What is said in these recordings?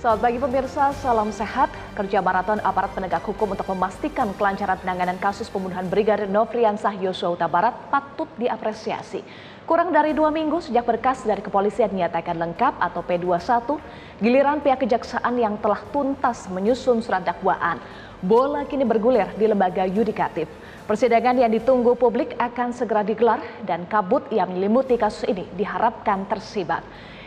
Selamat pagi pemirsa, salam sehat. Kerja maraton aparat penegak hukum untuk memastikan kelancaran penanganan kasus pembunuhan Brigadir Nofriansah Yosua Huta Barat patut diapresiasi. Kurang dari 2 minggu sejak berkas dari kepolisian dinyatakan lengkap atau P21, giliran pihak kejaksaan yang telah tuntas menyusun surat dakwaan. Bola kini bergulir di lembaga yudikatif. Persidangan yang ditunggu publik akan segera digelar dan kabut yang menyelimuti kasus ini diharapkan tersibat.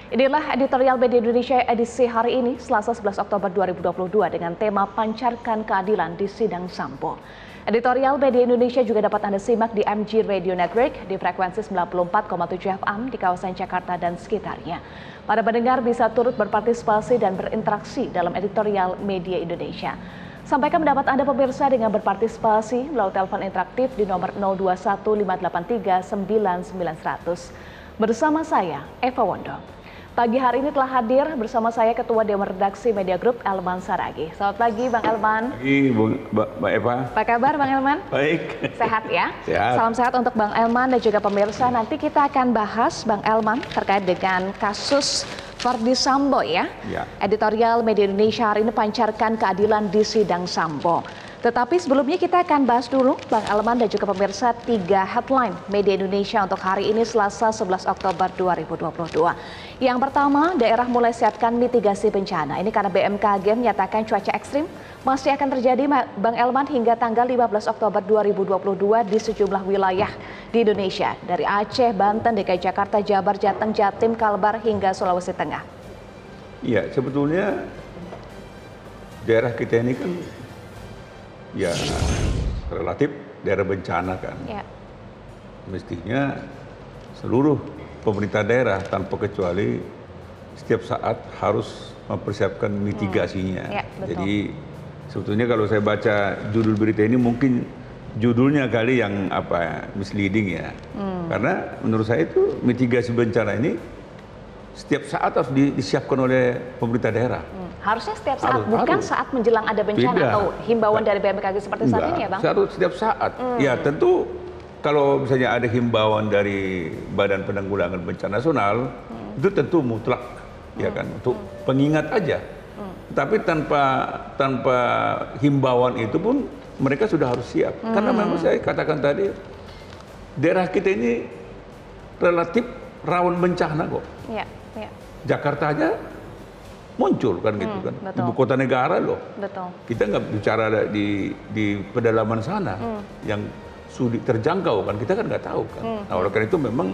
Inilah editorial Media Indonesia edisi hari ini, Selasa 11 Oktober 2022 dengan tema Pancarkan Keadilan di Sidang Sambo. Editorial Media Indonesia juga dapat Anda simak di MG Radio Network di frekuensi 94,7 FM di kawasan Jakarta dan sekitarnya. Para pendengar bisa turut berpartisipasi dan berinteraksi dalam editorial Media Indonesia. Sampaikan pendapat Anda pemirsa dengan berpartisipasi melalui telepon interaktif di nomor 0215839900. Bersama saya, Eva Wondo. Pagi hari ini telah hadir bersama saya Ketua Dewan Redaksi Media Group, Elman Saragih. Selamat pagi Bang Elman. Pagi Mbak Eva. Apa kabar Bang Elman? Baik. Sehat ya? Sehat. Salam sehat untuk Bang Elman dan juga pemirsa. Nanti kita akan bahas Bang Elman terkait dengan kasus Verdi Sambo ya. Editorial Media Indonesia hari ini pancarkan keadilan di sidang Sambo. Tetapi sebelumnya kita akan bahas dulu Bang Elman dan juga pemirsa 3 headline Media Indonesia untuk hari ini Selasa 11 Oktober 2022. Yang pertama, daerah mulai siapkan mitigasi bencana. Ini karena BMKG menyatakan cuaca ekstrim masih akan terjadi Bang Elman hingga tanggal 15 Oktober 2022 di sejumlah wilayah di Indonesia. Dari Aceh, Banten, DKI Jakarta, Jabar, Jateng, Jatim, Kalbar hingga Sulawesi Tengah. Iya, sebetulnya daerah kita ini kan ya relatif daerah bencana kan. Ya. Mestinya seluruh pemerintah daerah tanpa kecuali setiap saat harus mempersiapkan mitigasinya. Ya, jadi sebetulnya kalau saya baca judul berita ini mungkin judulnya kali yang misleading ya. Karena menurut saya itu mitigasi bencana ini setiap saat harus disiapkan oleh pemerintah daerah. Harusnya setiap saat, bukan saat menjelang ada bencana atau himbauan dari BMKG seperti saat ini ya Bang? Setiap saat. Ya tentu kalau misalnya ada himbauan dari Badan Penanggulangan Bencana Nasional, itu tentu mutlak, ya kan, untuk pengingat aja. Tapi tanpa himbauan itu pun mereka sudah harus siap. Karena memang saya katakan tadi, daerah kita ini relatif rawan bencana kok. Ya. Jakarta aja muncul kan gitu kan, betul. Ibu kota negara loh. Betul. Kita nggak bicara di pedalaman sana yang sulit terjangkau kan, kita kan nggak tahu kan. Nah oleh karena itu memang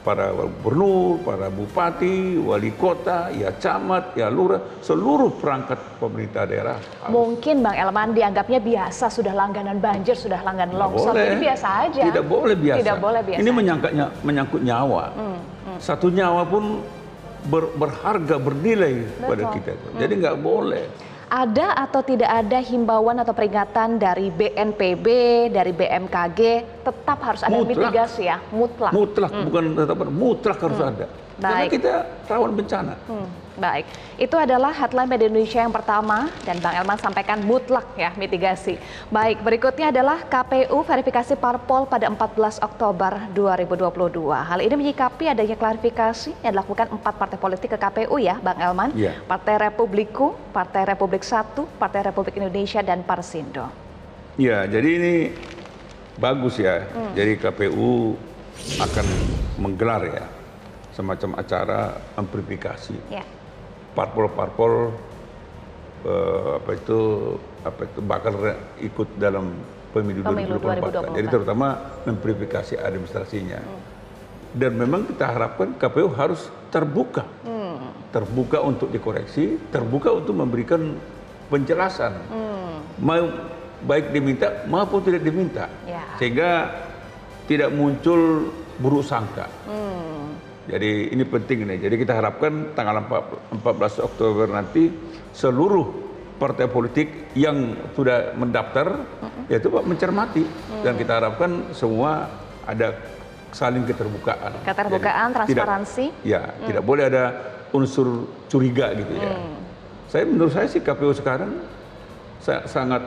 para gubernur, para bupati, wali kota, ya camat, ya lurah, seluruh perangkat pemerintah daerah. Mungkin Bang Elman dianggapnya biasa, sudah langganan banjir, sudah langganan longsor, ini biasa aja. Tidak boleh biasa. Tidak boleh biasa. Ini menyangkut nyawa. Satu nyawa pun berharga, bernilai pada kita. Jadi nggak boleh. Ada atau tidak ada himbauan atau peringatan dari BNPB, dari BMKG, tetap harus ada mitigasi ya, mutlak. Mutlak, bukan tetap, mutlak harus ada. Karena kita rawan bencana. Baik, itu adalah headline Media Indonesia yang pertama dan Bang Elman sampaikan mutlak ya mitigasi. Baik, berikutnya adalah KPU verifikasi parpol pada 14 Oktober 2022. Hal ini menyikapi adanya klarifikasi yang dilakukan 4 partai politik ke KPU ya Bang Elman. Yeah. Partai Republiku, Partai Republik Satu, Partai Republik Indonesia dan Parsindo. Ya, jadi ini bagus ya. Jadi KPU akan menggelar ya semacam acara amplifikasi. Yeah. Parpol-parpol bakal ikut dalam pemilu 2024. Jadi terutama memverifikasi administrasinya. Dan memang kita harapkan KPU harus terbuka. Terbuka untuk dikoreksi, terbuka untuk memberikan penjelasan. Mau baik diminta maupun tidak diminta. Sehingga tidak muncul buruk sangka. Jadi ini penting nih. Jadi kita harapkan tanggal 14 Oktober nanti seluruh partai politik yang sudah mendaftar yaitu mencermati dan kita harapkan semua ada saling keterbukaan. Keterbukaan, jadi, transparansi. Tidak boleh ada unsur curiga gitu ya. Menurut saya sih KPU sekarang sangat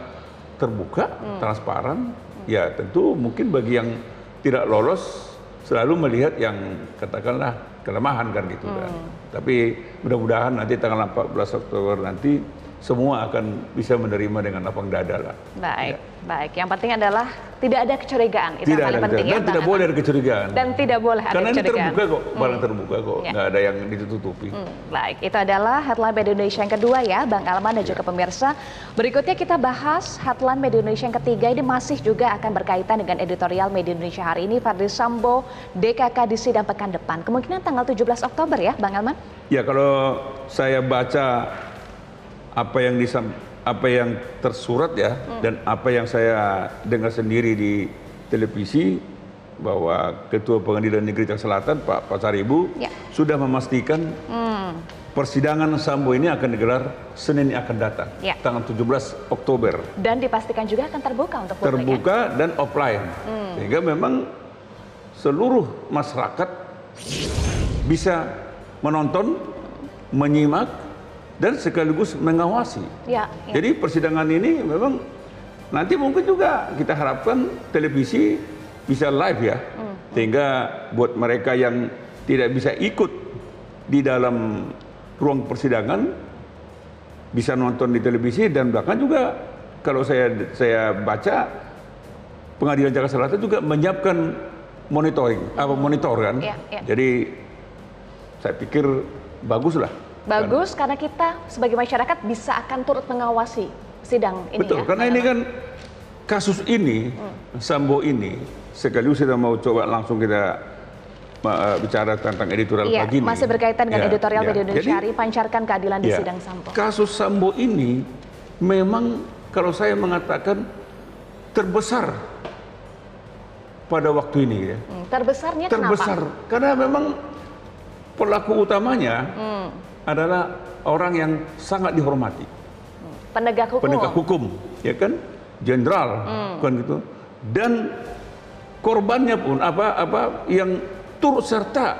terbuka, transparan. Ya tentu mungkin bagi yang tidak lolos selalu melihat yang katakanlah kelemahan kan gitu kan. Tapi mudah-mudahan nanti tanggal 14 Oktober nanti semua akan bisa menerima dengan lapang dada lah. Baik, Ya. baik. Yang penting adalah tidak ada kecurigaan. Itu Tidak yang ada paling penting kecurigaan, dan tidak boleh ada kecurigaan. Dan tidak boleh ada Karena ini kecurigaan. terbuka kok, barang terbuka kok, Ya. nggak ada yang ditutupi. Baik, itu adalah headline Media Indonesia yang kedua ya, Bang Elman dan juga pemirsa. Berikutnya kita bahas headline Media Indonesia yang ketiga, ini masih juga akan berkaitan dengan editorial Media Indonesia hari ini. Verdi Sambo, DKK di sidang pekan depan. Kemungkinan tanggal 17 Oktober ya, Bang Elman? Ya, kalau saya baca apa yang tersurat ya, dan apa yang saya dengar sendiri di televisi, bahwa Ketua Pengadilan Negeri Jakarta Selatan Pak Pasaribu Ya. sudah memastikan persidangan Sambo ini akan digelar Senin yang akan datang, Ya. tanggal 17 Oktober. Dan dipastikan juga akan terbuka untuk publik. Terbuka dan offline, sehingga memang seluruh masyarakat bisa menonton, menyimak, dan sekaligus mengawasi. Ya, ya. Jadi persidangan ini memang nanti mungkin juga kita harapkan televisi bisa live ya, sehingga buat mereka yang tidak bisa ikut di dalam ruang persidangan bisa nonton di televisi, dan bahkan juga kalau saya baca Pengadilan Jakarta Selatan juga menyiapkan monitor kan. Ya, ya. Jadi saya pikir baguslah. Bagus karena kita sebagai masyarakat bisa akan turut mengawasi sidang ini. Betul, ya, karena Bang ini Elman? kan kasus ini, Sambo ini, sekaligus kita mau coba langsung kita bicara tentang editorial Iya, pagi ini. masih berkaitan dengan Ya, editorial ya. Media Indonesia Jadi, hari, pancarkan keadilan di ya, sidang Sambo. kasus Sambo ini memang kalau saya mengatakan terbesar pada waktu ini ya. Terbesarnya Terbesar, kenapa? karena memang pelaku utamanya adalah orang yang sangat dihormati. Penegak hukum. Penegak hukum, ya kan, jenderal, kan gitu. Dan korbannya pun apa yang turut serta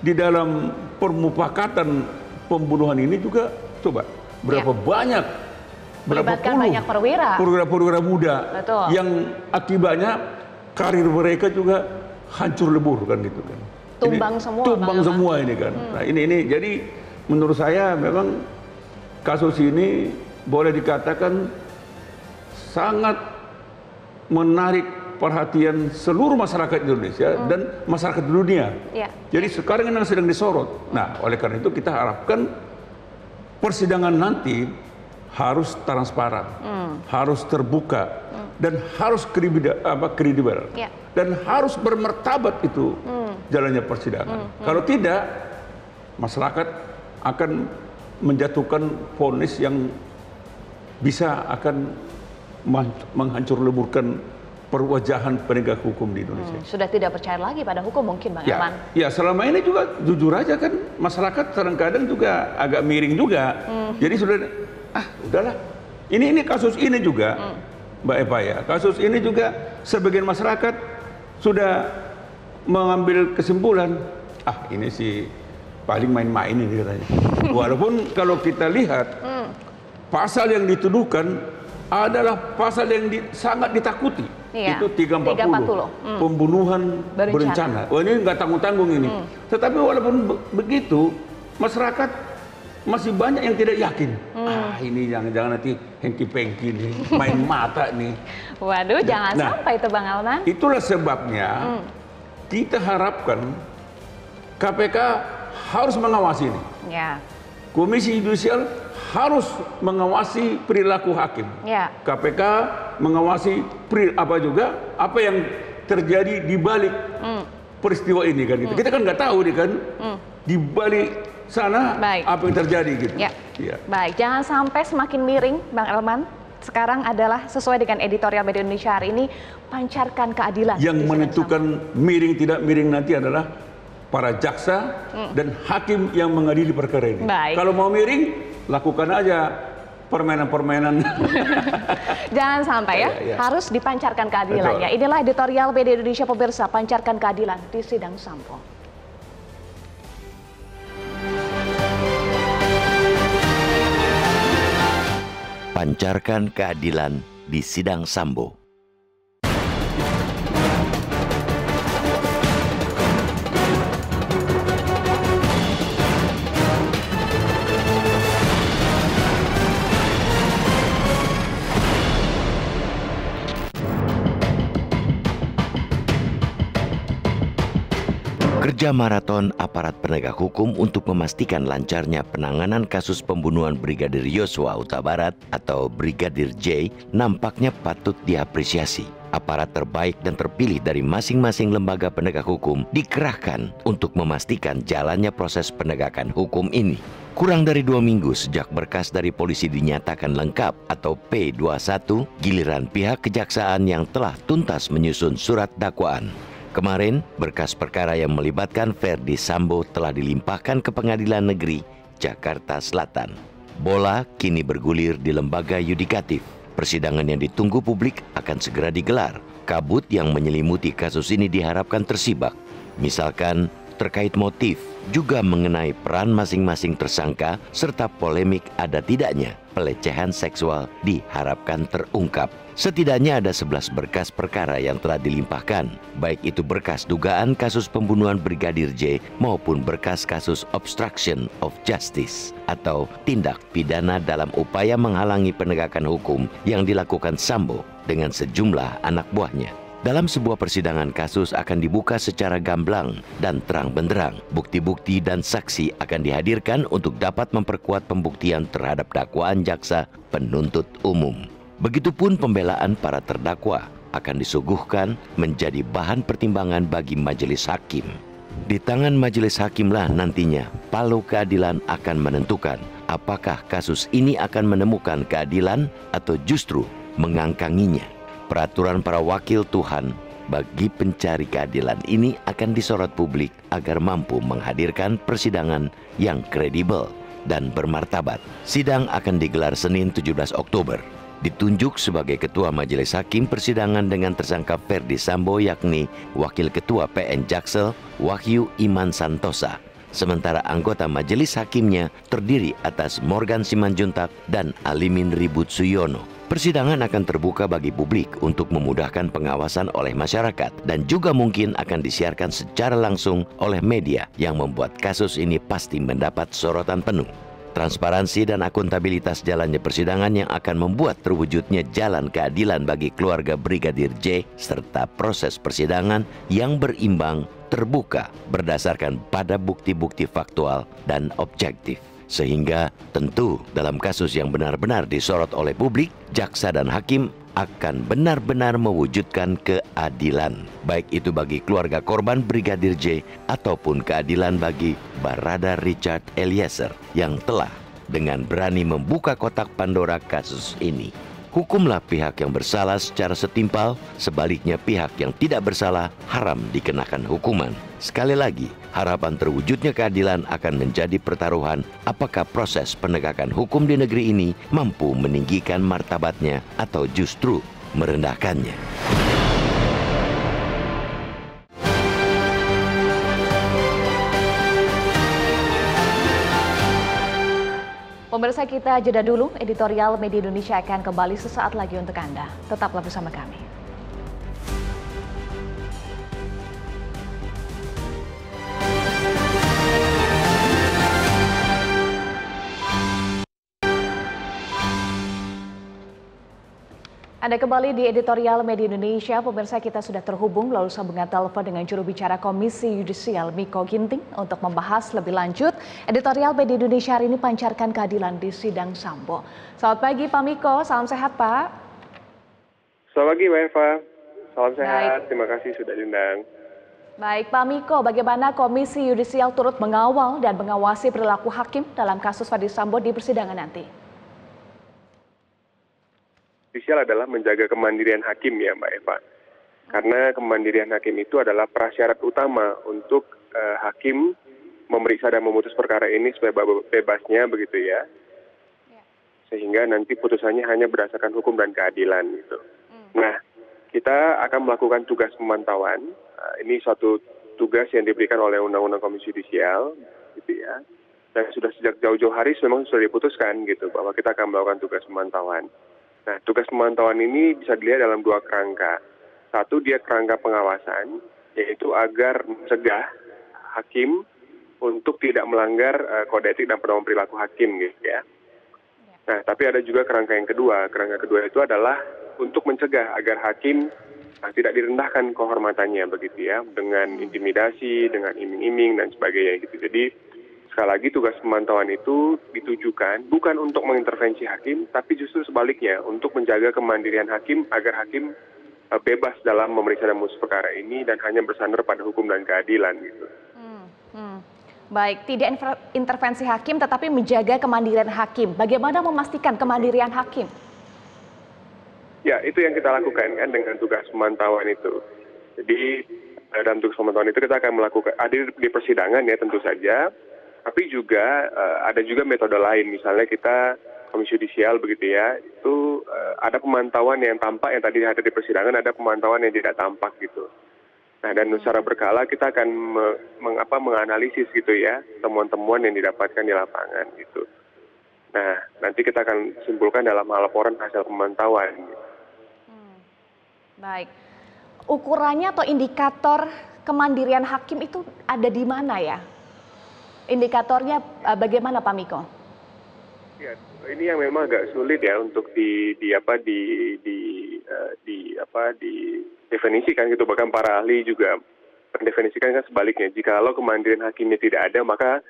di dalam permufakatan pembunuhan ini juga, coba berapa banyak, berapa Melibatkan puluh banyak perwira muda. Betul. Yang akibatnya karir mereka juga hancur lebur kan gitu kan. Tumbang Ini, semua, tumbang Bang Elman. semua ini kan. Nah ini jadi menurut saya memang kasus ini boleh dikatakan sangat menarik perhatian seluruh masyarakat Indonesia dan masyarakat dunia. Ya. Jadi sekarang ini sedang disorot. Nah, oleh karena itu kita harapkan persidangan nanti harus transparan, harus terbuka, dan harus kredibel, Ya. dan harus bermartabat itu jalannya persidangan. Kalau tidak, masyarakat akan menjatuhkan vonis yang bisa akan menghancur leburkan perwajahan penegak hukum di Indonesia. Sudah tidak percaya lagi pada hukum mungkin, Bang Elman. Ya, selama ini juga jujur aja kan masyarakat kadang-kadang juga agak miring juga. Jadi sudah udahlah. Ini kasus ini juga Mbak Eva ya. Kasus ini juga sebagian masyarakat sudah mengambil kesimpulan, ini sih paling main-main ini katanya. Walaupun kalau kita lihat pasal yang dituduhkan adalah pasal yang sangat ditakuti. Iya, Itu 340. Pembunuhan berencana. Wah, ini nggak tanggung-tanggung ini. Tetapi walaupun begitu, masyarakat masih banyak yang tidak yakin. Ini jangan-jangan nanti hengki-pengki nih, main mata nih. Waduh, jangan Nah, sampai itu, Bang Elman. Itulah sebabnya kita harapkan KPK harus mengawasi ini. Ya. Komisi Yudisial harus mengawasi perilaku hakim. Ya. KPK mengawasi apa yang terjadi di balik peristiwa ini kan gitu. Kita kan nggak tahu nih kan di balik sana apa yang terjadi gitu. Ya. Ya. Baik, jangan sampai semakin miring, Bang Elman. Sekarang adalah sesuai dengan editorial Media Indonesia hari ini, pancarkan keadilan. Yang di sidang menentukan miring tidak miring nanti adalah para jaksa dan hakim yang mengadili perkara ini. Baik. Kalau mau miring, lakukan aja permainan-permainan. Jangan sampai ya, Ya. harus dipancarkan keadilannya. Betul. Inilah editorial Media Indonesia pemirsa, pancarkan keadilan di sidang Sambo. Pancarkan keadilan di sidang Sambo. Kerja maraton aparat penegak hukum untuk memastikan lancarnya penanganan kasus pembunuhan Brigadir Yosua Huta Barat atau Brigadir J nampaknya patut diapresiasi. Aparat terbaik dan terpilih dari masing-masing lembaga penegak hukum dikerahkan untuk memastikan jalannya proses penegakan hukum ini. Kurang dari 2 minggu sejak berkas dari polisi dinyatakan lengkap atau P21, giliran pihak kejaksaan yang telah tuntas menyusun surat dakwaan. Kemarin, berkas perkara yang melibatkan Ferdi Sambo telah dilimpahkan ke Pengadilan Negeri Jakarta Selatan. Bola kini bergulir di lembaga yudikatif. Persidangan yang ditunggu publik akan segera digelar. Kabut yang menyelimuti kasus ini diharapkan tersibak. Misalkan terkait motif, juga mengenai peran masing-masing tersangka, serta polemik ada tidaknya pelecehan seksual diharapkan terungkap. Setidaknya ada 11 berkas perkara yang telah dilimpahkan, baik itu berkas dugaan kasus pembunuhan Brigadir J maupun berkas kasus obstruction of justice atau tindak pidana dalam upaya menghalangi penegakan hukum yang dilakukan Sambo dengan sejumlah anak buahnya. Dalam sebuah persidangan, kasus akan dibuka secara gamblang dan terang benderang. Bukti-bukti dan saksi akan dihadirkan untuk dapat memperkuat pembuktian terhadap dakwaan jaksa penuntut umum. Begitupun pembelaan para terdakwa akan disuguhkan menjadi bahan pertimbangan bagi majelis hakim. Di tangan majelis hakimlah nantinya palu keadilan akan menentukan apakah kasus ini akan menemukan keadilan atau justru mengangkanginya. Peraturan para wakil Tuhan bagi pencari keadilan ini akan disorot publik agar mampu menghadirkan persidangan yang kredibel dan bermartabat. Sidang akan digelar Senin 17 Oktober. Ditunjuk sebagai Ketua Majelis Hakim persidangan dengan tersangka Ferdi Sambo yakni Wakil Ketua PN Jaksel Wahyu Iman Santosa. Sementara anggota majelis hakimnya terdiri atas Morgan Simanjuntak dan Alimin Ribut Suyono. Persidangan akan terbuka bagi publik untuk memudahkan pengawasan oleh masyarakat dan juga mungkin akan disiarkan secara langsung oleh media yang membuat kasus ini pasti mendapat sorotan penuh. Transparansi dan akuntabilitas jalannya persidangan yang akan membuat terwujudnya jalan keadilan bagi keluarga Brigadir J serta proses persidangan yang berimbang, terbuka, berdasarkan pada bukti-bukti faktual dan objektif. Sehingga tentu dalam kasus yang benar-benar disorot oleh publik, jaksa dan hakim akan benar-benar mewujudkan keadilan. Baik itu bagi keluarga korban Brigadir J ataupun keadilan bagi Barada Richard Eliezer yang telah dengan berani membuka kotak Pandora kasus ini. Hukumlah pihak yang bersalah secara setimpal, sebaliknya pihak yang tidak bersalah haram dikenakan hukuman. Sekali lagi, harapan terwujudnya keadilan akan menjadi pertaruhan apakah proses penegakan hukum di negeri ini mampu meninggikan martabatnya atau justru merendahkannya. Pemirsa, kita jeda dulu. Editorial Media Indonesia akan kembali sesaat lagi untuk Anda. Tetaplah bersama kami. Anda kembali di Editorial Media Indonesia. Pemirsa, kita sudah terhubung melalui sambungan telepon dengan juru bicara Komisi Yudisial Miko Ginting untuk membahas lebih lanjut Editorial Media Indonesia hari ini pancarkan keadilan di sidang Sambo. Selamat pagi Pak Miko, salam sehat Pak. Selamat pagi Mbak Eva, salam sehat. Baik. Terima kasih sudah diundang. Baik Pak Miko, bagaimana Komisi Yudisial turut mengawal dan mengawasi perilaku hakim dalam kasus Ferdi Sambo di persidangan nanti? Yudisial adalah menjaga kemandirian hakim ya Mbak Eva. Karena kemandirian hakim itu adalah prasyarat utama untuk hakim memeriksa dan memutus perkara ini supaya bebasnya begitu ya. Sehingga nanti putusannya hanya berdasarkan hukum dan keadilan gitu. Nah, kita akan melakukan tugas pemantauan. Ini suatu tugas yang diberikan oleh Undang-Undang Komisi Yudisial gitu ya. Dan sudah sejak jauh-jauh hari memang sudah diputuskan gitu bahwa kita akan melakukan tugas pemantauan. Nah, tugas pemantauan ini bisa dilihat dalam dua kerangka. Satu, dia kerangka pengawasan, yaitu agar mencegah hakim untuk tidak melanggar kode etik dan pedoman perilaku hakim, gitu ya. Nah, tapi ada juga kerangka yang kedua. Kerangka kedua itu adalah untuk mencegah agar hakim tidak direndahkan kehormatannya begitu ya, dengan intimidasi, dengan iming-iming dan sebagainya gitu. Jadi sekali lagi tugas pemantauan itu ditujukan bukan untuk mengintervensi hakim, tapi justru sebaliknya untuk menjaga kemandirian hakim agar hakim bebas dalam memeriksa dan memutus perkara ini dan hanya bersandar pada hukum dan keadilan gitu. Baik, tidak intervensi hakim tetapi menjaga kemandirian hakim. Bagaimana memastikan kemandirian hakim? Ya, itu yang kita lakukan kan dengan tugas pemantauan itu. Jadi dalam tugas pemantauan itu kita akan melakukan hadir di persidangan ya tentu saja, tapi juga ada juga metode lain. Misalnya kita Komisi Yudisial begitu ya, itu ada pemantauan yang tampak yang tadi hadir di persidangan, ada pemantauan yang tidak tampak gitu. Nah, dan secara berkala kita akan menganalisis gitu ya temuan-temuan yang didapatkan di lapangan gitu. Nah, nanti kita akan simpulkan dalam laporan hasil pemantauan. Baik, ukurannya atau indikator kemandirian hakim itu ada di mana ya? Indikatornya bagaimana Pak Miko? Ya, ini yang memang agak sulit ya untuk didefinisikan gitu. Bahkan para ahli juga mendefinisikan kan sebaliknya. Jikalau kemandirian hakimnya tidak ada, maka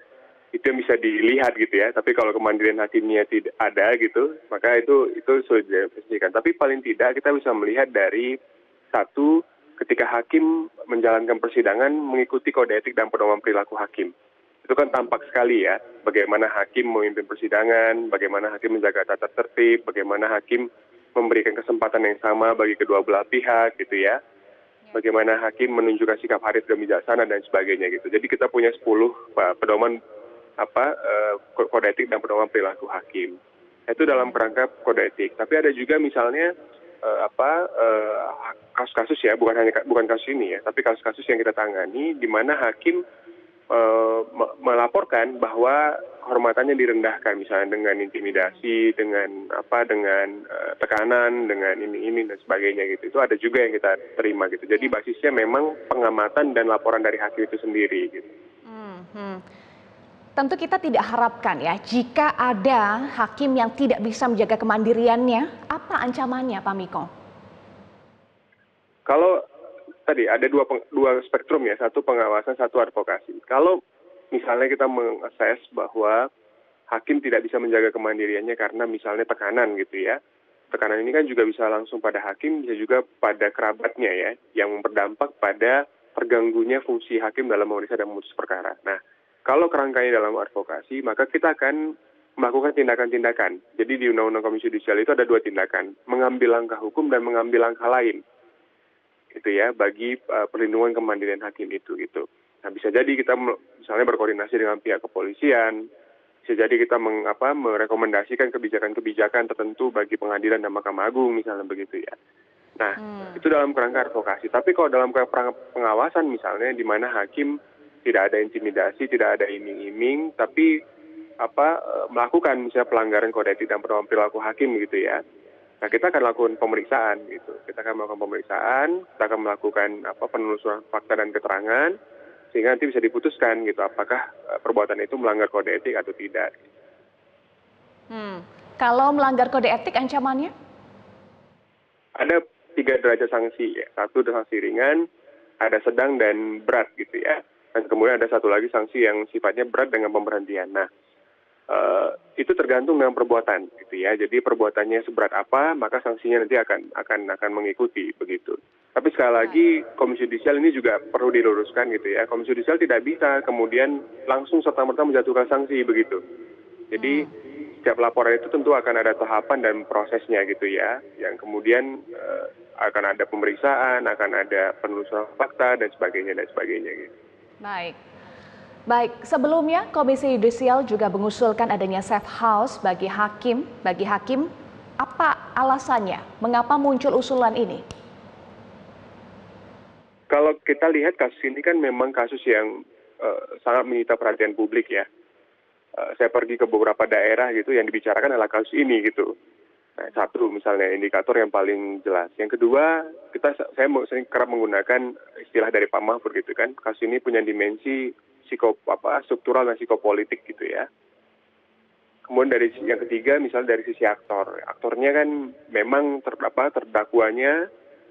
itu yang bisa dilihat gitu ya. Tapi kalau kemandirian hakimnya tidak ada gitu, maka itu sulit didefinisikan. Tapi paling tidak kita bisa melihat dari satu, ketika hakim menjalankan persidangan mengikuti kode etik dan pedoman perilaku hakim. Itu kan tampak sekali ya, bagaimana hakim memimpin persidangan, bagaimana hakim menjaga tata tertib, bagaimana hakim memberikan kesempatan yang sama bagi kedua belah pihak gitu ya. Bagaimana hakim menunjukkan sikap arif dan bijaksana dan sebagainya gitu. Jadi kita punya 10 pedoman kode etik dan pedoman perilaku hakim. Itu dalam kerangka kode etik. Tapi ada juga misalnya kasus-kasus ya, bukan kasus ini ya, tapi kasus-kasus yang kita tangani di mana hakim melaporkan bahwa kehormatannya direndahkan, misalnya dengan intimidasi, dengan tekanan, dengan ini dan sebagainya gitu. Itu ada juga yang kita terima gitu. Jadi basisnya memang pengamatan dan laporan dari hakim itu sendiri gitu. Tentu kita tidak harapkan ya jika ada hakim yang tidak bisa menjaga kemandiriannya, apa ancamannya Pak Miko? Kalau tadi ada dua spektrum ya, satu pengawasan, satu advokasi. Kalau misalnya kita mengakses bahwa hakim tidak bisa menjaga kemandiriannya karena misalnya tekanan gitu ya. Tekanan ini kan juga bisa langsung pada hakim, bisa juga pada kerabatnya ya, yang berdampak pada terganggunya fungsi hakim dalam memeriksa dan memutus perkara. Nah, kalau kerangkanya dalam advokasi, maka kita akan melakukan tindakan-tindakan. Jadi di Undang-Undang Komisi Yudisial itu ada 2 tindakan, mengambil langkah hukum dan mengambil langkah lain. Gitu ya, bagi perlindungan kemandirian hakim itu gitu. Nah, bisa jadi kita misalnya berkoordinasi dengan pihak kepolisian, bisa jadi kita merekomendasikan kebijakan-kebijakan tertentu bagi pengadilan dan Mahkamah Agung misalnya begitu ya. Nah, itu dalam kerangka advokasi. Tapi kalau dalam kerangka pengawasan misalnya di mana hakim tidak ada intimidasi, tidak ada iming-iming, tapi melakukan misalnya pelanggaran kode etik dan pedoman perilaku hakim gitu ya. Nah, kita akan lakukan pemeriksaan gitu. Kita akan melakukan pemeriksaan, kita akan melakukan penelusuran fakta dan keterangan sehingga nanti bisa diputuskan gitu apakah perbuatan itu melanggar kode etik atau tidak. Kalau melanggar kode etik ancamannya? Ada 3 derajat sanksi ya. 1 sanksi ringan, ada sedang dan berat gitu ya. Dan kemudian ada satu lagi sanksi yang sifatnya berat dengan pemberhentian. Nah, itu tergantung dengan perbuatan gitu ya. Jadi perbuatannya seberat apa, maka sanksinya nanti akan mengikuti begitu. Tapi sekali lagi Komisi Yudisial ini juga perlu diluruskan gitu ya. Komisi Yudisial tidak bisa kemudian langsung serta-merta menjatuhkan sanksi begitu. Jadi setiap laporan itu tentu akan ada tahapan dan prosesnya gitu ya. Yang kemudian akan ada pemeriksaan, akan ada penelusuran fakta dan sebagainya gitu. Baik, sebelumnya Komisi Yudisial juga mengusulkan adanya safe house bagi hakim. Apa alasannya? Mengapa muncul usulan ini? Kalau kita lihat kasus ini kan memang kasus yang sangat menyita perhatian publik ya. Saya pergi ke beberapa daerah gitu yang dibicarakan adalah kasus ini gitu. Nah, satu misalnya indikator yang paling jelas. Yang kedua, saya sering kerap menggunakan istilah dari Pak Mahfud gitu kan. Kasus ini punya dimensi struktural dan psikopolitik gitu ya. Kemudian dari yang ketiga misalnya dari sisi aktornya kan memang terdakwanya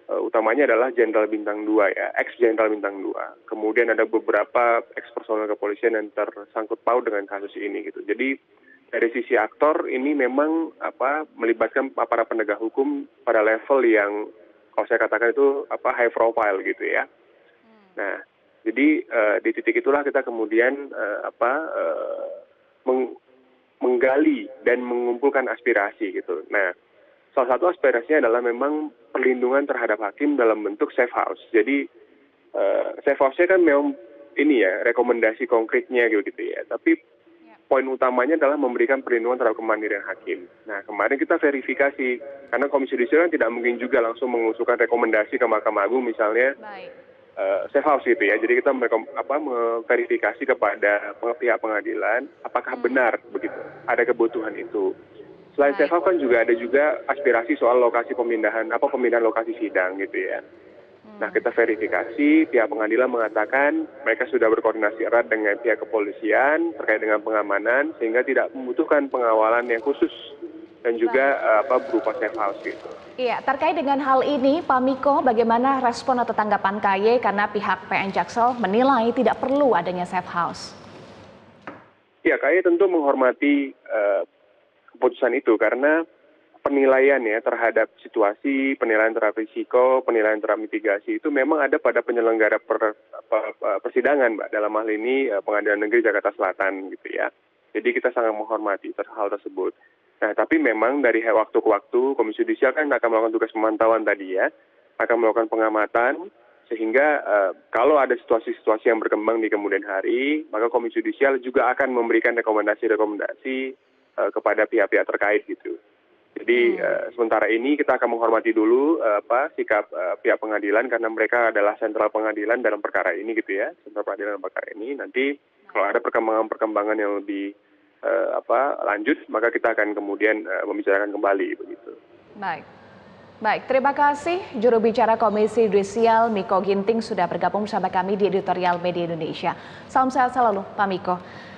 utamanya adalah Jenderal Bintang 2 ya, ex-Jenderal Bintang 2. Kemudian ada beberapa ex-personel kepolisian yang tersangkut paut dengan kasus ini gitu. Jadi dari sisi aktor ini memang melibatkan para penegak hukum pada level yang kalau saya katakan itu high profile gitu ya. Nah, jadi di titik itulah kita kemudian menggali dan mengumpulkan aspirasi gitu. Nah, salah satu aspirasinya adalah memang perlindungan terhadap hakim dalam bentuk safe house. Jadi safe house-nya kan memang ini ya rekomendasi konkretnya gitu ya. Tapi poin utamanya adalah memberikan perlindungan terhadap kemandirian hakim. Nah, kemarin kita verifikasi karena Komisi Yudisial kan tidak mungkin juga langsung mengusulkan rekomendasi ke Mahkamah Agung misalnya safe house gitu ya. Jadi kita memverifikasi kepada pihak pengadilan apakah benar begitu ada kebutuhan itu. Selain safe house kan juga ada aspirasi soal lokasi pemindahan lokasi sidang gitu ya. Nah, kita verifikasi, pihak pengadilan mengatakan mereka sudah berkoordinasi erat dengan pihak kepolisian terkait dengan pengamanan sehingga tidak membutuhkan pengawalan yang khusus dan juga berupa safe house gitu. Iya, terkait dengan hal ini, Pak Miko, bagaimana respon atau tanggapan KY karena pihak PN Jaksel menilai tidak perlu adanya safe house? Ya, KY tentu menghormati keputusan itu karena penilaian ya terhadap situasi, penilaian terhadap risiko, penilaian terhadap mitigasi itu memang ada pada penyelenggara persidangan, Mbak. Dalam hal ini Pengadilan Negeri Jakarta Selatan gitu ya. Jadi kita sangat menghormati hal tersebut. Nah, tapi memang dari waktu ke waktu Komisi Yudisial kan akan melakukan tugas pemantauan tadi ya, akan melakukan pengamatan sehingga kalau ada situasi-situasi yang berkembang di kemudian hari, maka Komisi Yudisial juga akan memberikan rekomendasi-rekomendasi kepada pihak-pihak terkait gitu. Jadi sementara ini kita akan menghormati dulu sikap pihak pengadilan karena mereka adalah sentral pengadilan dalam perkara ini gitu ya, sentral pengadilan dalam perkara ini. Nanti kalau ada perkembangan-perkembangan yang lebih lanjut, maka kita akan kemudian membicarakan kembali begitu. Baik, terima kasih juru bicara Komisi Yudisial Miko Ginting sudah bergabung bersama kami di Editorial Media Indonesia. Salam sehat selalu, Pak Miko.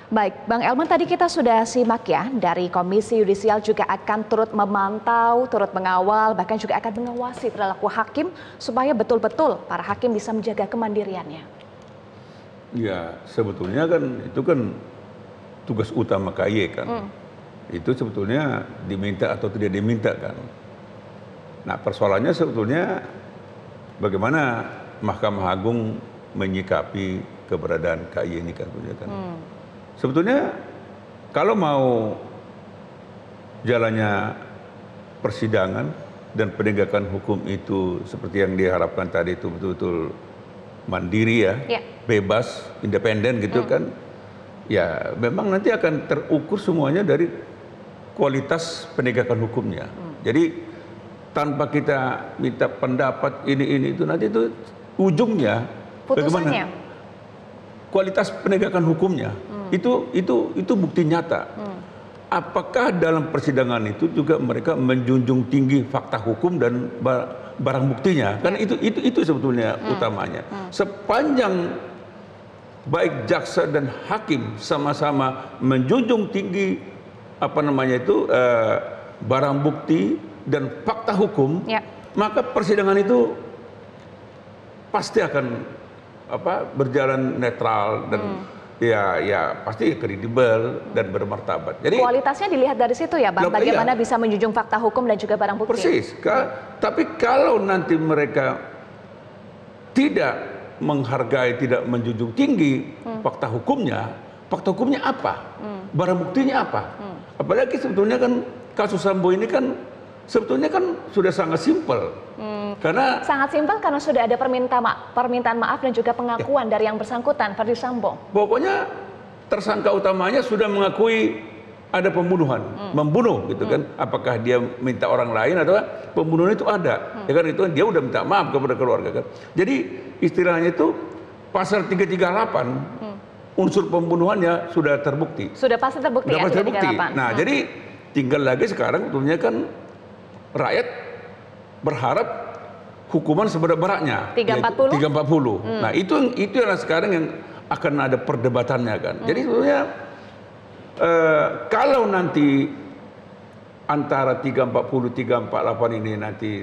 Baik, Bang Elman, tadi kita sudah simak ya, dari Komisi Yudisial juga akan turut memantau, turut mengawal, bahkan juga akan mengawasi perilaku hakim supaya betul-betul para hakim bisa menjaga kemandiriannya. Ya, sebetulnya kan itu kan tugas utama KY kan. Itu sebetulnya diminta atau tidak diminta kan. Nah, persoalannya sebetulnya bagaimana Mahkamah Agung menyikapi keberadaan KY ini kan. Sebetulnya kalau mau jalannya persidangan dan penegakan hukum itu seperti yang diharapkan tadi itu betul-betul mandiri ya, bebas, independen gitu kan, ya memang nanti akan terukur semuanya dari kualitas penegakan hukumnya. Jadi tanpa kita minta pendapat ini itu nanti itu ujungnya bagaimana kualitas penegakan hukumnya. Itu bukti nyata. Apakah dalam persidangan itu juga mereka menjunjung tinggi fakta hukum dan barang buktinya? Karena itu sebetulnya utamanya. Sepanjang baik jaksa dan hakim sama-sama menjunjung tinggi barang bukti dan fakta hukum, maka persidangan itu pasti akan berjalan netral dan ya pasti kredibel dan bermartabat. Jadi kualitasnya dilihat dari situ ya, Bang. Bagaimana bisa menjunjung fakta hukum dan juga barang bukti. Persis. Tapi kalau nanti mereka tidak menghargai, tidak menjunjung tinggi fakta hukumnya apa? Barang buktinya apa? Apalagi sebetulnya kan kasus Sambo ini kan sebetulnya kan sudah sangat simpel. Karena sangat simpel karena sudah ada permintaan maaf dan juga pengakuan dari yang bersangkutan, Ferdy Sambo. Pokoknya tersangka utamanya sudah mengakui ada pembunuhan, membunuh gitu kan. Apakah dia minta orang lain atau pembunuhan itu ada. Ya kan itu dia udah minta maaf kepada keluarga kan. Jadi istilahnya itu pasal 338 unsur pembunuhannya sudah terbukti. Sudah pasti terbukti ya, 338. Nah, jadi tinggal lagi sekarang tentunya kan rakyat berharap hukuman seberat-beratnya 340. Nah, itu yang sekarang yang akan ada perdebatannya kan. Jadi sebetulnya kalau nanti antara 340 348 ini nanti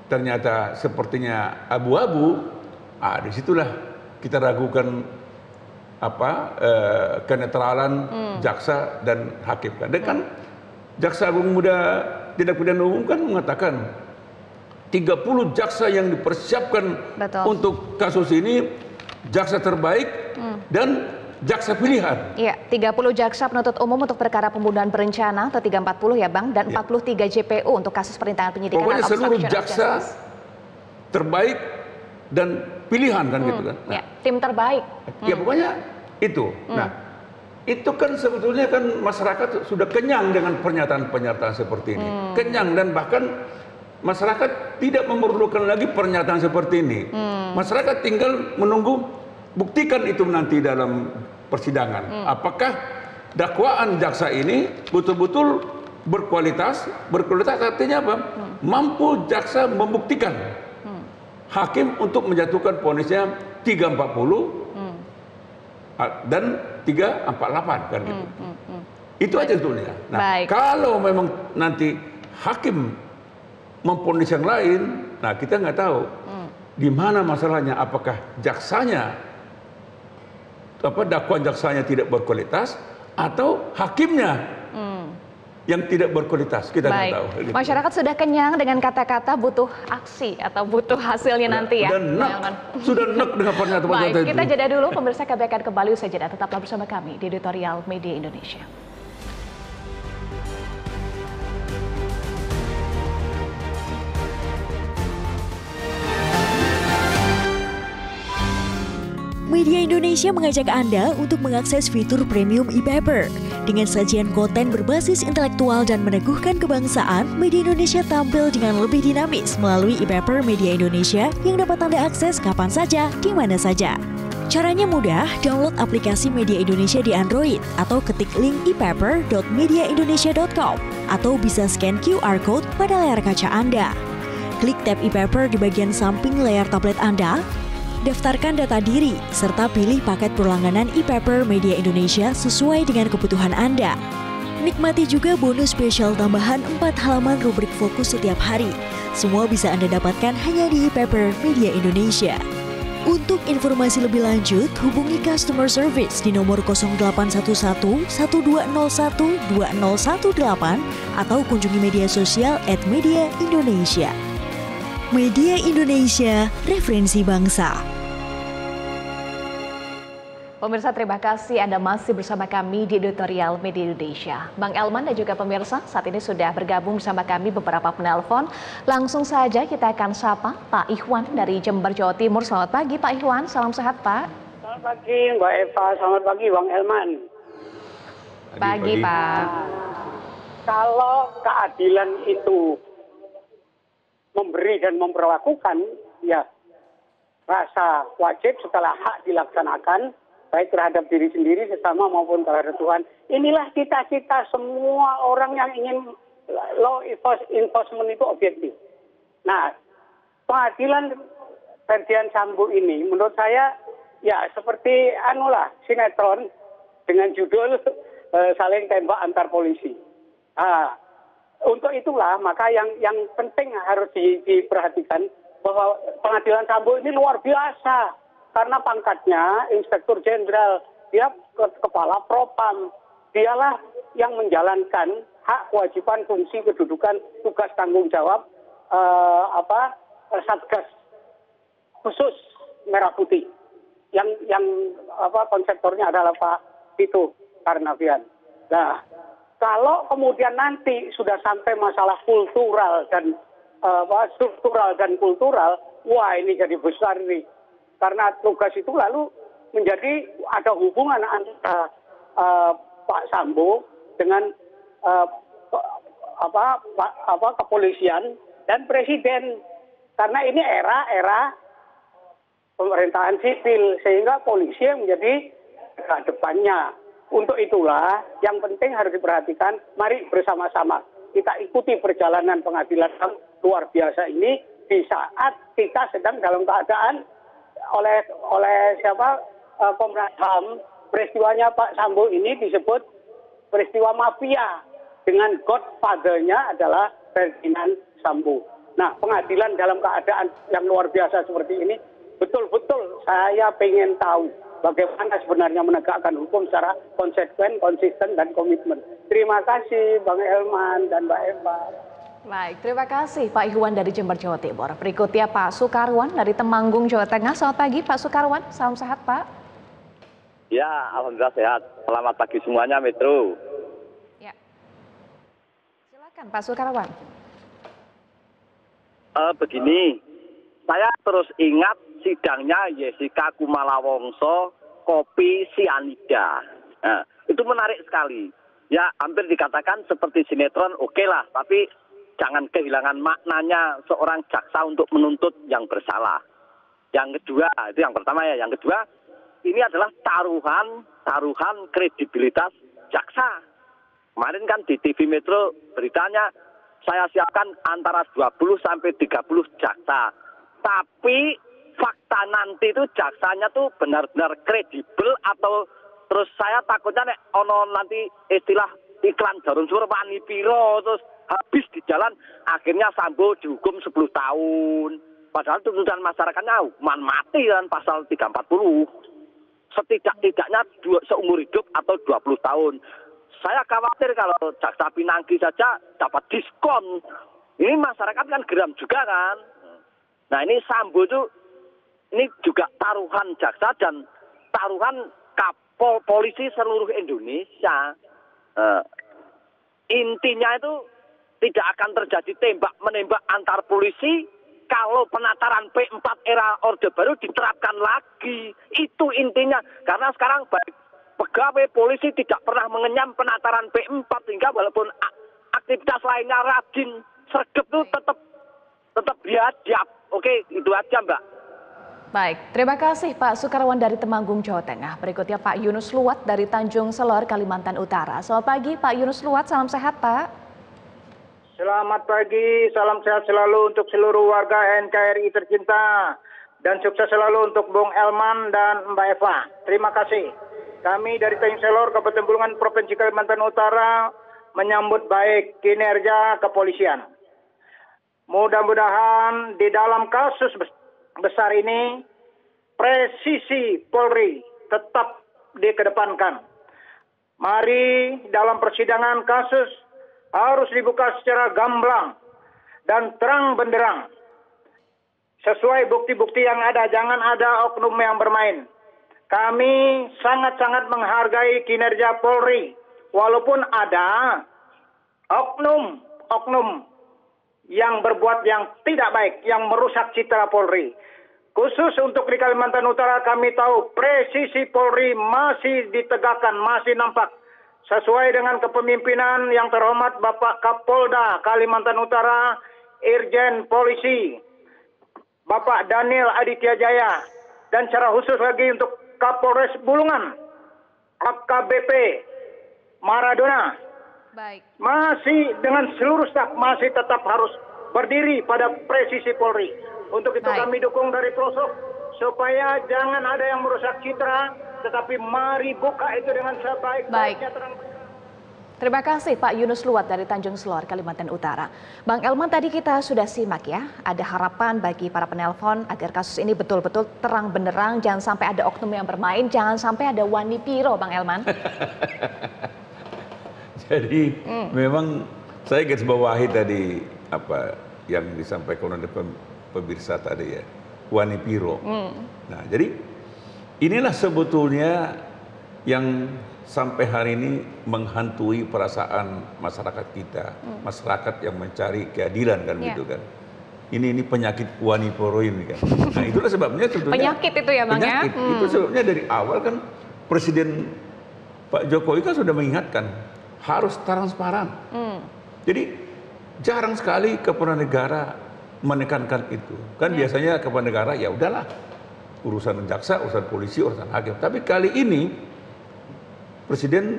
ternyata sepertinya abu-abu, disitulah kita ragukan kenetralan jaksa dan hakim. Dan kan Jaksa Agung Muda Tindak Pidana Umum kan mengatakan 30 jaksa yang dipersiapkan untuk kasus ini jaksa terbaik dan jaksa pilihan. Iya, 30 jaksa penuntut umum untuk perkara pembunuhan berencana atau 340 ya Bang, dan 43 JPU untuk kasus perintangan penyidikan. Pokoknya seluruh jaksa terbaik dan pilihan kan gitu kan. Nah, tim terbaik. Ya pokoknya itu. Nah, itu kan sebetulnya kan masyarakat sudah kenyang dengan pernyataan-pernyataan seperti ini. Kenyang, dan bahkan masyarakat tidak memerlukan lagi pernyataan seperti ini. Masyarakat tinggal menunggu, buktikan itu nanti dalam persidangan. Apakah dakwaan jaksa ini betul-betul berkualitas? Berkualitas artinya apa? Mampu jaksa membuktikan hakim untuk menjatuhkan vonisnya 340 dan 348 kan gitu. Itu aja sebetulnya. Nah, kalau memang nanti hakim memvonis yang lain, nah kita nggak tahu di mana masalahnya. Apakah jaksanya, dakwaan jaksanya tidak berkualitas, atau hakimnya yang tidak berkualitas, kita nggak tahu. Gitu. Masyarakat sudah kenyang dengan kata-kata, butuh aksi atau butuh hasilnya nanti ya. Sudah nek dengan pernyataan itu. Kita jeda dulu, pemirsa, kami akan kembali usai jeda. Tetaplah bersama kami di Editorial Media Indonesia. Media Indonesia mengajak Anda untuk mengakses fitur premium e-paper. Dengan sajian konten berbasis intelektual dan meneguhkan kebangsaan, Media Indonesia tampil dengan lebih dinamis melalui e-paper Media Indonesia yang dapat Anda akses kapan saja, di mana saja. Caranya mudah, download aplikasi Media Indonesia di Android atau ketik link e-paper.mediaindonesia.com atau bisa scan QR Code pada layar kaca Anda. Klik tab e-paper di bagian samping layar tablet Anda, daftarkan data diri, serta pilih paket berlangganan e-paper Media Indonesia sesuai dengan kebutuhan Anda. Nikmati juga bonus spesial tambahan 4 halaman rubrik fokus setiap hari. Semua bisa Anda dapatkan hanya di e-paper Media Indonesia. Untuk informasi lebih lanjut, hubungi customer service di nomor 0811 1201 2018 atau kunjungi media sosial @mediaindonesia. Media Indonesia, referensi bangsa. Pemirsa, terima kasih Anda masih bersama kami di Editorial Media Indonesia. Bang Elman dan juga pemirsa saat ini sudah bergabung bersama kami beberapa penelpon. Langsung saja kita akan sapa Pak Ikhwan dari Jember, Jawa Timur. Selamat pagi Pak Ikhwan, salam sehat Pak. Selamat pagi Mbak Eva, selamat pagi Bang Elman. Pagi Pak. Kalau keadilan itu memberi dan memperlakukan, ya rasa wajib setelah hak dilaksanakan, baik terhadap diri sendiri sesama maupun terhadap Tuhan. Inilah cita-cita semua orang yang ingin law enforcement itu objektif. Nah, pengadilan Ferdian Sambo ini menurut saya ya seperti sinetron dengan judul saling tembak antar polisi. Untuk itulah maka yang penting harus diperhatikan bahwa pengadilan Sambo ini luar biasa. Karena pangkatnya Inspektur Jenderal, dia Kepala Propam, dialah yang menjalankan hak kewajiban fungsi kedudukan tugas tanggung jawab Satgas khusus Merah Putih yang konseptornya adalah Pak Tito Karnavian. Nah, kalau kemudian nanti sudah sampai masalah kultural dan struktural dan kultural, wah ini jadi besar nih. Karena tugas itu lalu menjadi ada hubungan antara Pak Sambo dengan kepolisian dan presiden. Karena ini era pemerintahan sipil, sehingga polisi yang menjadi depannya. Untuk itulah yang penting harus diperhatikan, mari bersama-sama kita ikuti perjalanan pengadilan yang luar biasa ini di saat kita sedang dalam keadaan oleh Komnas HAM, peristiwanya Pak Sambo ini disebut peristiwa mafia dengan godfather-nya adalah Ferdinand Sambo. Nah, pengadilan dalam keadaan yang luar biasa seperti ini, betul-betul saya pengen tahu bagaimana sebenarnya menegakkan hukum secara konsekuen, konsisten, dan komitmen. Terima kasih Bang Elman dan Mbak Eva. Baik, terima kasih Pak Iwan dari Jember, Jawa Timur. Berikutnya Pak Sukarwan dari Temanggung, Jawa Tengah. Selamat pagi Pak Sukarwan, salam sehat Pak. Ya, alhamdulillah sehat. Selamat pagi semuanya, Metro. Ya, silakan Pak Sukarwan. Begini, saya terus ingat sidangnya Jessica Kumala Wongso kopi sianida. Nah, itu menarik sekali. Ya, hampir dikatakan seperti sinetron, oke lah, tapi jangan kehilangan maknanya seorang jaksa untuk menuntut yang bersalah. Yang kedua, itu yang pertama ya. Yang kedua, ini adalah taruhan kredibilitas jaksa. Kemarin kan di TV Metro beritanya, saya siapkan antara 20 sampai 30 jaksa. Tapi fakta nanti itu jaksanya tuh benar-benar kredibel atau terus saya takutnya ono nanti istilah iklan jarum sur wani piro terus habis di jalan akhirnya Sambo dihukum 10 tahun. Padahal tuntutan masyarakatnya hukuman mati kan pasal 340. Setidak-tidaknya seumur hidup atau 20 tahun. Saya khawatir kalau jaksa Pinangki saja dapat diskon. Ini masyarakat kan geram juga kan. Nah ini Sambo itu ini juga taruhan jaksa dan taruhan polisi seluruh Indonesia. Intinya itu tidak akan terjadi tembak-menembak antar polisi kalau penataran P4 era Orde Baru diterapkan lagi. Itu intinya. Karena sekarang baik pegawai polisi tidak pernah mengenyam penataran P4 sehingga walaupun aktivitas lainnya rajin, sergap itu tetap biadab. Oke, itu aja Mbak. Baik, terima kasih Pak Sukarwan dari Temanggung, Jawa Tengah. Berikutnya Pak Yunus Luat dari Tanjung Selor, Kalimantan Utara. Selamat pagi Pak Yunus Luat, salam sehat Pak. Selamat pagi, salam sehat selalu untuk seluruh warga NKRI tercinta. Dan sukses selalu untuk Bung Elman dan Mbak Eva. Terima kasih. Kami dari Tanjung Selor, Kabupaten Bulungan, Provinsi Kalimantan Utara menyambut baik kinerja kepolisian. Mudah-mudahan di dalam kasus besar ini presisi Polri tetap dikedepankan. Mari dalam persidangan kasus harus dibuka secara gamblang dan terang benderang. Sesuai bukti-bukti yang ada, jangan ada oknum yang bermain. Kami sangat-sangat menghargai kinerja Polri, walaupun ada oknum yang berbuat yang tidak baik, yang merusak citra Polri. Khusus untuk di Kalimantan Utara kami tahu presisi Polri masih ditegakkan, masih nampak. Sesuai dengan kepemimpinan yang terhormat Bapak Kapolda Kalimantan Utara, Irjen Polisi, Bapak Daniel Aditya Jaya, dan secara khusus lagi untuk Kapolres Bulungan, AKBP Maradona. Baik. Masih dengan seluruh staf masih tetap harus berdiri pada presisi Polri. Untuk itu kami dukung dari pelosok supaya jangan ada yang merusak citra, tetapi mari buka itu dengan sebaik-baiknya. Terima kasih Pak Yunus Luat dari Tanjung Selor, Kalimantan Utara. Bang Elman, tadi kita sudah simak ya, ada harapan bagi para penelpon agar kasus ini betul-betul terang benderang, jangan sampai ada oknum yang bermain, jangan sampai ada wani piro, Bang Elman. Jadi memang saya garis bawahi tadi apa yang disampaikan oleh pemirsa tadi ya, wani piro. Nah, jadi inilah sebetulnya yang sampai hari ini menghantui perasaan masyarakat kita, masyarakat yang mencari keadilan kan gitu kan. Ini penyakit wani piro ini kan. Nah, itulah sebabnya sebetulnya penyakit itu ya Bang ya. Itu sebabnya dari awal kan Presiden Pak Jokowi kan sudah mengingatkan harus transparan. Jadi jarang sekali kepala negara menekankan itu. Kan biasanya kepala negara ya udahlah urusan jaksa, urusan polisi, urusan hakim. Tapi kali ini Presiden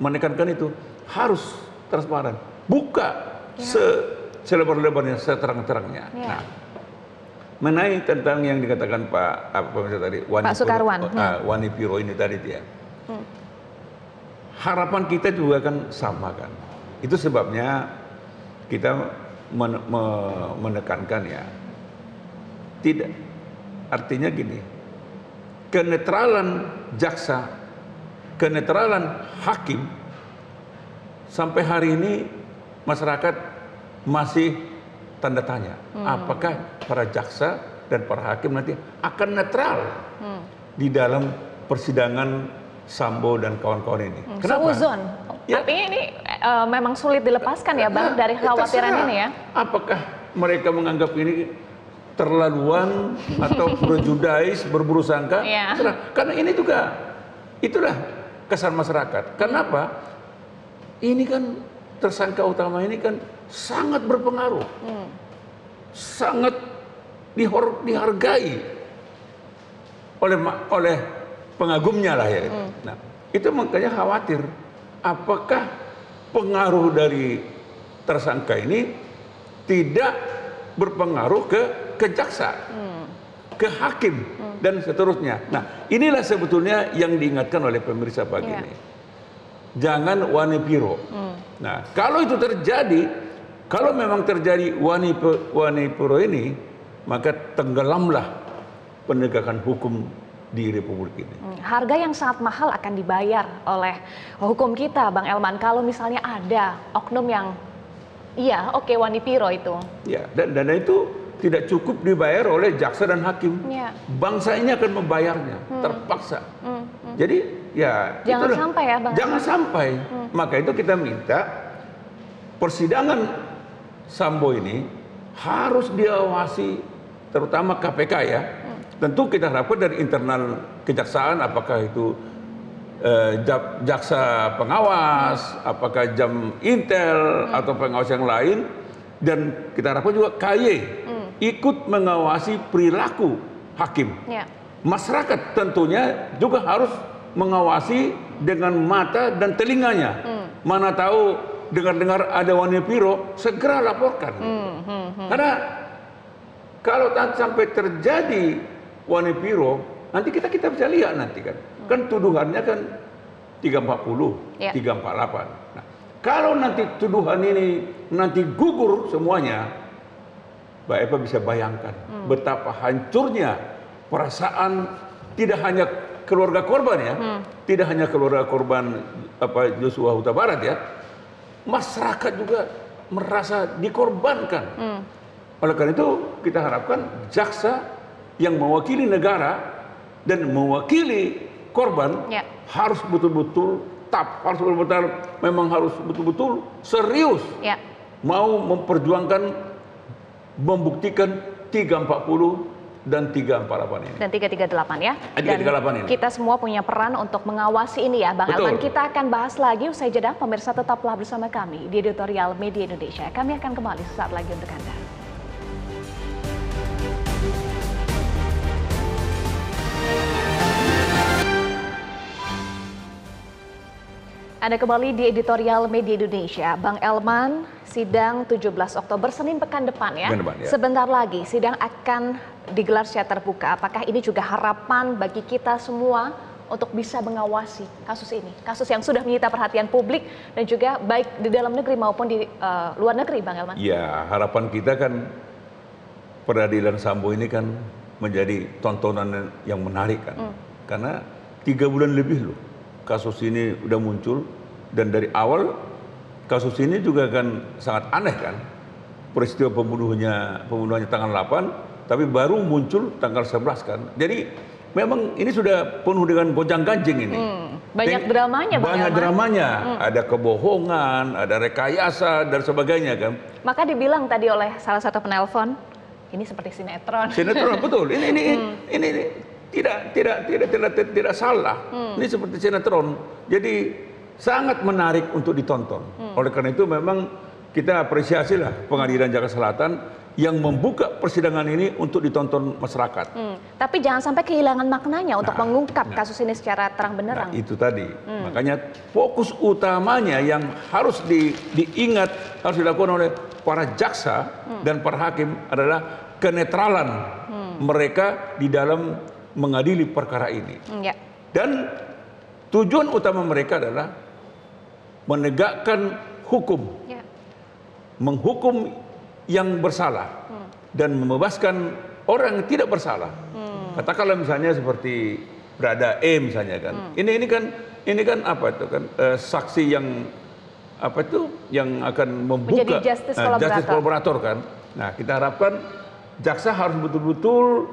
menekankan itu harus transparan, buka selebar-lebarnya, seterang-terangnya. Nah, mengenai tentang yang dikatakan Pak pemirsa tadi, Pak Sukarwan, wani piro ini tadi dia. Harapan kita juga kan sama kan. Itu sebabnya kita menekankan ya, tidak. Artinya gini, kenetralan jaksa, kenetralan hakim, sampai hari ini masyarakat masih tanda tanya. Apakah para jaksa dan para hakim nanti akan netral di dalam persidangan Sambo dan kawan-kawan ini? Kenapa? Seuzon. Ya. Artinya ini memang sulit dilepaskan ya Bang dari kekhawatiran ini ya. Apakah mereka menganggap ini terlaluan atau prejudis, berburu sangka? Ya. Karena ini juga itulah kesan masyarakat. Kenapa? Ini kan tersangka utama ini kan sangat berpengaruh, sangat dihargai oleh pengagumnya lah ya. Nah, itu makanya khawatir apakah pengaruh dari tersangka ini tidak berpengaruh ke jaksa, ke hakim dan seterusnya. Nah, inilah sebetulnya yang diingatkan oleh pemirsa pagi ini. Jangan wani piro. Nah, kalau itu terjadi, kalau memang terjadi wani piro ini, maka tenggelamlah penegakan hukum di Republik ini. Harga yang sangat mahal akan dibayar oleh hukum kita, Bang Elman. Kalau misalnya ada oknum yang, iya, oke, wani piro itu. Ya, dan dana itu tidak cukup dibayar oleh jaksa dan hakim. Ya. Bangsa ini akan membayarnya, terpaksa. Jadi, ya, jangan itulah. sampai ya, Bang. Jangan sampai. Maka itu kita minta persidangan Sambo ini harus diawasi, terutama KPK ya. Tentu kita harapkan dari internal kejaksaan, apakah itu jaksa pengawas, apakah jam intel atau pengawas yang lain, dan kita harapkan juga KY ikut mengawasi perilaku hakim. Ya. Masyarakat tentunya juga harus mengawasi dengan mata dan telinganya. Mana tahu dengar-dengar ada wani piro, segera laporkan. Karena kalau sampai terjadi wani piro, nanti kita bisa lihat nanti kan. Kan tuduhannya kan 340, 348. Nah, kalau nanti tuduhan ini nanti gugur semuanya, Mbak Eva bisa bayangkan betapa hancurnya perasaan tidak hanya keluarga korban ya, tidak hanya keluarga korban Yosua Huta Barat ya, masyarakat juga merasa dikorbankan. Oleh karena itu kita harapkan jaksa yang mewakili negara dan mewakili korban harus betul-betul harus betul-betul memang harus betul-betul serius mau memperjuangkan, membuktikan 340 dan 348 ini. Dan 338 ya. 338 ini. Kita semua punya peran untuk mengawasi ini ya, Bang Elman. Kita akan bahas lagi usai jeda. Pemirsa tetaplah bersama kami di Editorial Media Indonesia. Kami akan kembali sesaat lagi untuk Anda. Anda kembali di Editorial Media Indonesia. Bang Elman, sidang 17 Oktober Senin pekan depan ya. Sebentar lagi sidang akan digelar secara terbuka. Apakah ini juga harapan bagi kita semua untuk bisa mengawasi kasus ini? Kasus yang sudah menyita perhatian publik dan juga baik di dalam negeri maupun di luar negeri, Bang Elman. Ya, harapan kita kan peradilan Sambo ini kan menjadi tontonan yang menarik kan. Karena 3 bulan lebih loh kasus ini udah muncul, dan dari awal kasus ini juga kan sangat aneh kan. Peristiwa pembunuhannya tanggal 8, tapi baru muncul tanggal 11 kan. Jadi memang ini sudah penuh dengan gonjang-ganjing ini. Banyak dramanya, Bang Banyak Elman. dramanya, ada kebohongan, ada rekayasa dan sebagainya kan. Maka dibilang tadi oleh salah satu penelpon, ini seperti sinetron. Sinetron betul. Ini tidak salah. Ini seperti sinetron. Jadi sangat menarik untuk ditonton. Oleh karena itu memang kita apresiasilah Pengadilan Jakarta Selatan yang membuka persidangan ini untuk ditonton masyarakat. Tapi jangan sampai kehilangan maknanya untuk mengungkap kasus ini secara terang benderang. Itu tadi. Makanya fokus utamanya yang harus diingat, harus dilakukan oleh para jaksa dan para hakim adalah kenetralan mereka di dalam mengadili perkara ini. Dan tujuan utama mereka adalah menegakkan hukum, menghukum yang bersalah dan membebaskan orang yang tidak bersalah. Katakanlah misalnya seperti berada E misalnya kan. Ini kan apa itu kan saksi yang apa itu yang akan membuka menjadi justice collaborator kan. Nah, kita harapkan jaksa harus betul-betul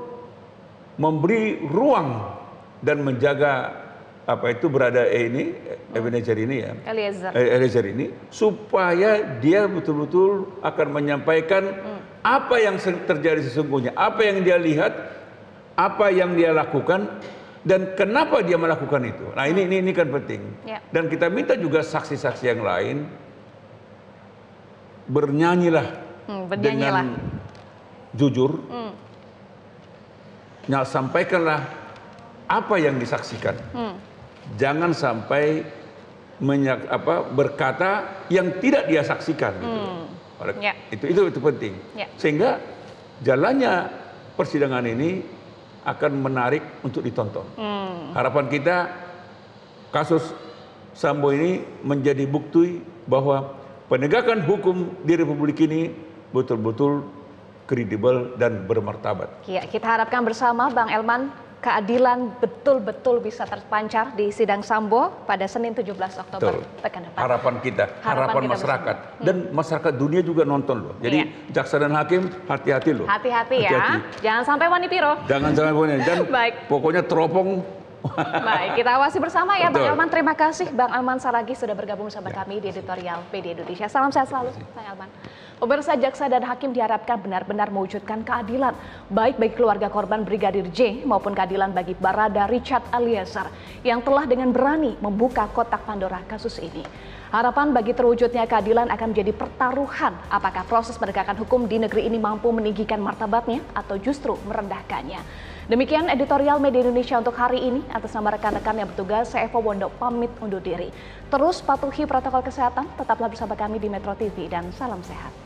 memberi ruang dan menjaga apa itu berada ini Ebenezer ini ya. Eliezer ini supaya dia betul-betul akan menyampaikan apa yang terjadi sesungguhnya, apa yang dia lihat, apa yang dia lakukan dan kenapa dia melakukan itu. Nah, ini kan penting. Dan kita minta juga saksi-saksi yang lain bernyanyilah dengan jujur. Sampaikanlah apa yang disaksikan. Jangan sampai berkata yang tidak dia saksikan. Gitu. Itu penting. Sehingga jalannya persidangan ini akan menarik untuk ditonton. Harapan kita kasus Sambo ini menjadi bukti bahwa penegakan hukum di Republik ini betul-betul kredibel dan bermartabat. Ya, kita harapkan bersama Bang Elman keadilan betul-betul bisa terpancar di sidang Sambo pada Senin 17 Oktober pekan depan. Harapan kita, harapan masyarakat dan masyarakat dunia juga nonton loh. Jadi jaksa dan hakim hati-hati loh. Hati-hati ya. Jangan sampai wani piro. Jangan sampai wani dan pokoknya teropong. Baik, kita awasi bersama ya Bang Elman. Terima kasih Bang Elman Saragih sudah bergabung bersama kami di editorial PD Indonesia. Salam sehat selalu Bang Elman. Pemirsa, jaksa dan hakim diharapkan benar-benar mewujudkan keadilan baik bagi keluarga korban Brigadir J maupun keadilan bagi Barada Richard Eliezer yang telah dengan berani membuka kotak Pandora kasus ini. Harapan bagi terwujudnya keadilan akan menjadi pertaruhan apakah proses penegakan hukum di negeri ini mampu meninggikan martabatnya atau justru merendahkannya. Demikian editorial Media Indonesia untuk hari ini. Atas nama rekan-rekan yang bertugas, saya Eva Wondo pamit undur diri. Terus patuhi protokol kesehatan, tetaplah bersama kami di Metro TV dan salam sehat.